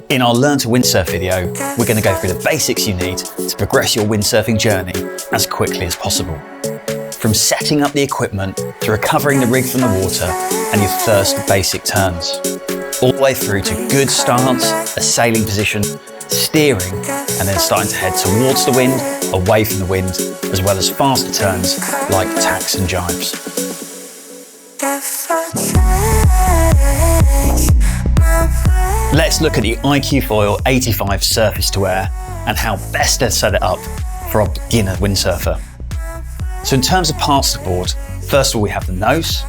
In our Learn to Windsurf video, we're going to go through the basics you need to progress your windsurfing journey as quickly as possible. From setting up the equipment to recovering the rig from the water and your first basic turns, all the way through to good stance, a sailing position, steering, and then starting to head towards the wind, away from the wind, as well as faster turns like tacks and jibes. Let's look at the IQFOiL 85 SurfaceToAir and how best to set it up for a beginner windsurfer. So in terms of parts of the board, first of all we have the nose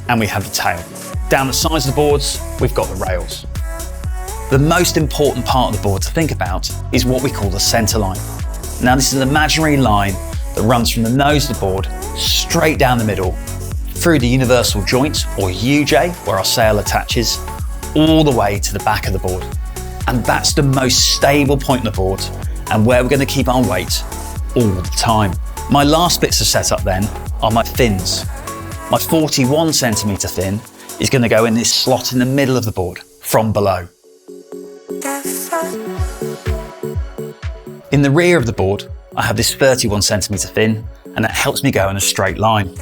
and we have the tail. Down the sides of the boards, we've got the rails. The most important part of the board to think about is what we call the centre line. Now this is an imaginary line that runs from the nose of the board straight down the middle, through the universal joint or UJ where our sail attaches, all the way to the back of the board. And that's the most stable point on the board and where we're going to keep our weight all the time. My last bits of setup then are my fins. My 41 centimetre fin is going to go in this slot in the middle of the board from below. In the rear of the board, I have this 31 centimetre fin and that helps me go in a straight line.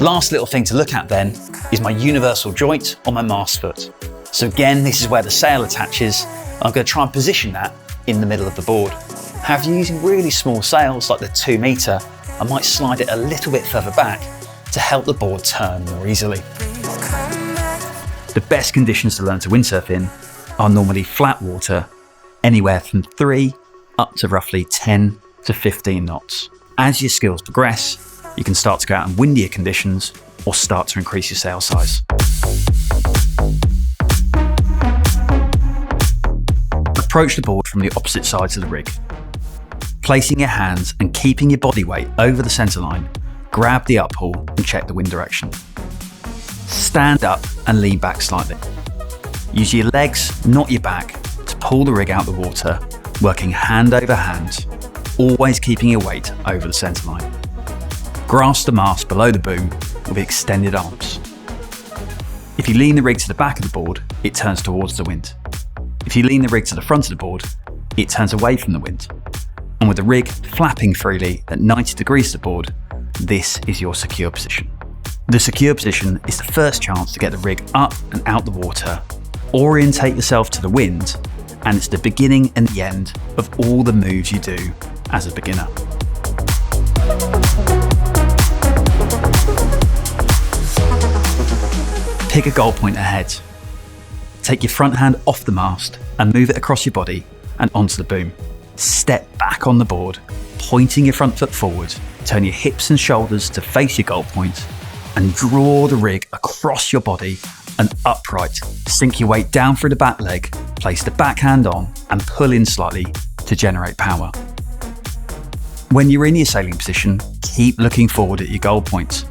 Last little thing to look at then is my universal joint on my mast foot. So again, this is where the sail attaches. I'm going to try and position that in the middle of the board. However, using really small sails like the 2 metre, I might slide it a little bit further back to help the board turn more easily. The best conditions to learn to windsurf in are normally flat water, anywhere from 3 up to roughly 10 to 15 knots. As your skills progress, you can start to go out in windier conditions or start to increase your sail size. Approach the board from the opposite sides of the rig. Placing your hands and keeping your body weight over the centre line, grab the uphaul and check the wind direction. Stand up and lean back slightly. Use your legs, not your back, to pull the rig out of the water, working hand over hand, always keeping your weight over the centre line. Grasp the mast below the boom with extended arms. If you lean the rig to the back of the board, it turns towards the wind. If you lean the rig to the front of the board, it turns away from the wind. And with the rig flapping freely at 90 degrees to the board, this is your secure position. The secure position is the first chance to get the rig up and out the water, orientate yourself to the wind, and it's the beginning and the end of all the moves you do as a beginner. Pick a goal point ahead. Take your front hand off the mast and move it across your body and onto the boom. Step back on the board, pointing your front foot forward. Turn your hips and shoulders to face your goal point and draw the rig across your body and upright. Sink your weight down through the back leg, place the back hand on and pull in slightly to generate power. When you're in your sailing position, keep looking forward at your goal point.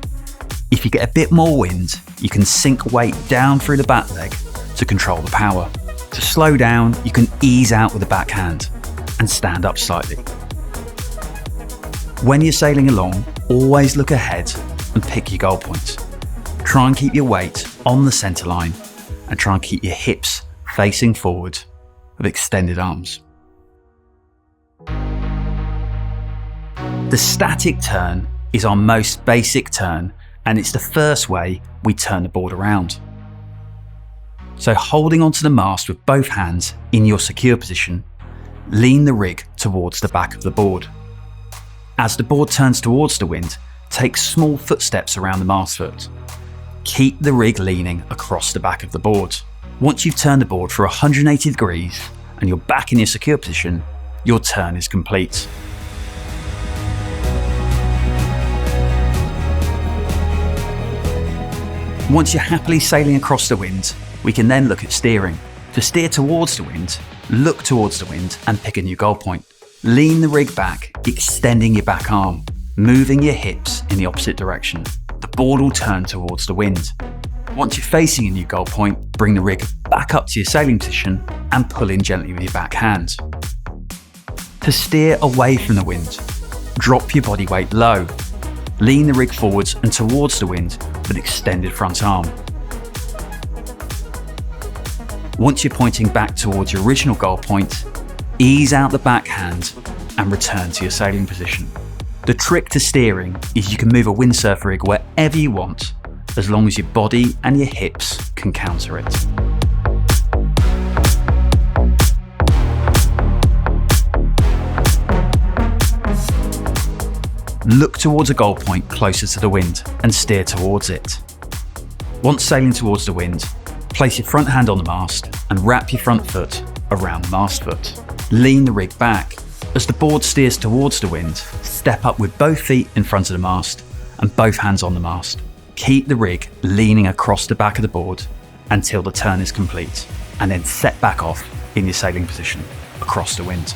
If you get a bit more wind, you can sink weight down through the back leg to control the power. To slow down, you can ease out with the back hand and stand up slightly. When you're sailing along, always look ahead and pick your goal point. Try and keep your weight on the centre line and try and keep your hips facing forward with extended arms. The static turn is our most basic turn and it's the first way we turn the board around. So holding onto the mast with both hands in your secure position, lean the rig towards the back of the board. As the board turns towards the wind, take small footsteps around the mast foot. Keep the rig leaning across the back of the board. Once you've turned the board for 180 degrees and you're back in your secure position, your turn is complete. Once you're happily sailing across the wind, we can then look at steering. To steer towards the wind, look towards the wind and pick a new goal point. Lean the rig back, extending your back arm, moving your hips in the opposite direction. The board will turn towards the wind. Once you're facing a new goal point, bring the rig back up to your sailing position and pull in gently with your back hand. To steer away from the wind, drop your body weight low. lean the rig forwards and towards the wind with an extended front arm. Once you're pointing back towards your original goal point, ease out the backhand and return to your sailing position. The trick to steering is you can move a windsurf rig wherever you want, as long as your body and your hips can counter it. Look towards a goal point closer to the wind and steer towards it. Once sailing towards the wind, place your front hand on the mast and wrap your front foot around the mast foot. Lean the rig back. As the board steers towards the wind, step up with both feet in front of the mast and both hands on the mast. Keep the rig leaning across the back of the board until the turn is complete, and then set back off in your sailing position across the wind.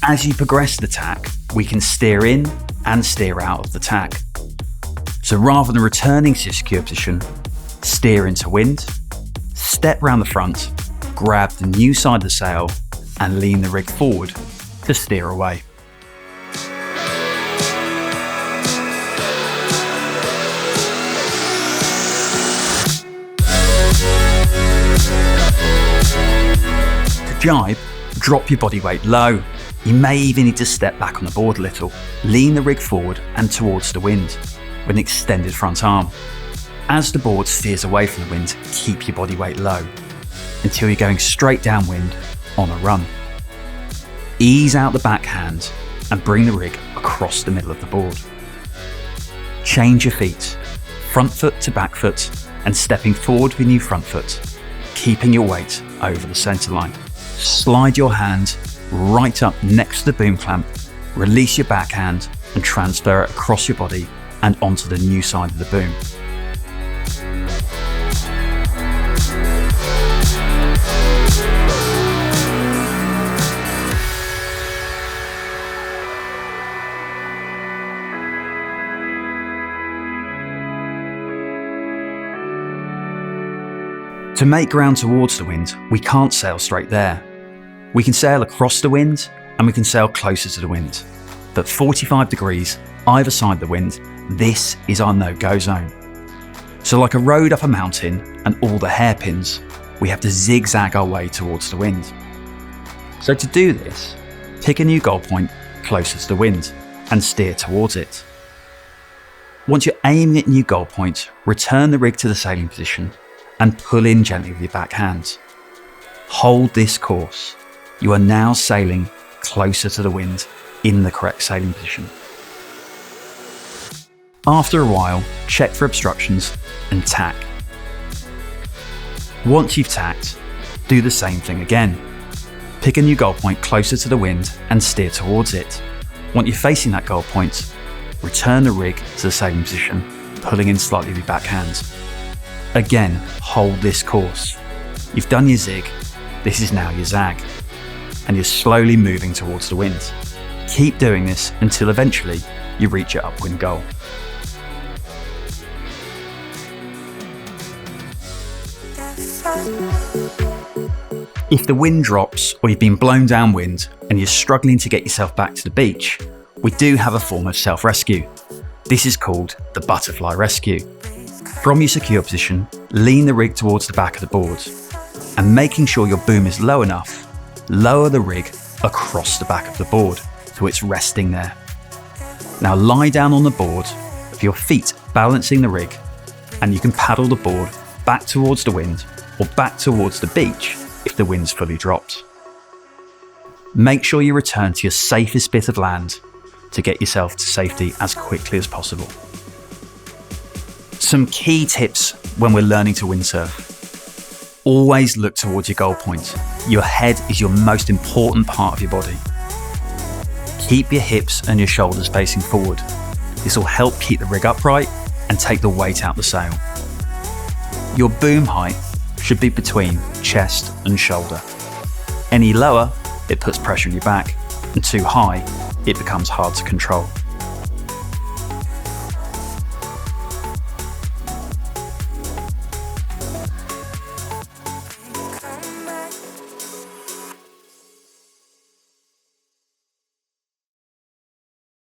As you progress the tack, we can steer in and steer out of the tack. So rather than returning to your secure position, steer into wind, step round the front, grab the new side of the sail and lean the rig forward to steer away. To gybe, drop your body weight low. You may even need to step back on the board a little. Lean the rig forward and towards the wind with an extended front arm. As the board steers away from the wind, keep your body weight low until you're going straight downwind on a run. Ease out the backhand and bring the rig across the middle of the board. Change your feet, front foot to back foot, and stepping forward with your front foot, keeping your weight over the centre line. Slide your hand right up next to the boom clamp, release your backhand and transfer it across your body and onto the new side of the boom. To make ground towards the wind, we can't sail straight there. We can sail across the wind and we can sail closer to the wind. But 45 degrees either side of the wind, this is our no-go zone. So like a road up a mountain and all the hairpins, we have to zigzag our way towards the wind. So to do this, pick a new goal point closer to the wind and steer towards it. Once you're aiming at a new goal point, return the rig to the sailing position and pull in gently with your back hand. Hold this course. You are now sailing closer to the wind in the correct sailing position. After a while, check for obstructions and tack. Once you've tacked, do the same thing again. Pick a new goal point closer to the wind and steer towards it. Once you're facing that goal point, return the rig to the sailing position, pulling in slightly with your back hand. Again, hold this course. You've done your zig, this is now your zag, and you're slowly moving towards the wind. Keep doing this until eventually you reach your upwind goal. If the wind drops or you've been blown downwind and you're struggling to get yourself back to the beach, we do have a form of self-rescue. This is called the butterfly rescue. From your secure position, lean the rig towards the back of the board and making sure your boom is low enough, lower the rig across the back of the board so it's resting there. Now lie down on the board with your feet balancing the rig and you can paddle the board back towards the wind or back towards the beach if the wind's fully dropped. Make sure you return to your safest bit of land to get yourself to safety as quickly as possible. Some key tips when we're learning to windsurf. Always look towards your goal point. Your head is your most important part of your body. Keep your hips and your shoulders facing forward. This will help keep the rig upright and take the weight out the sail. Your boom height should be between chest and shoulder. Any lower, it puts pressure on your back, and too high, it becomes hard to control.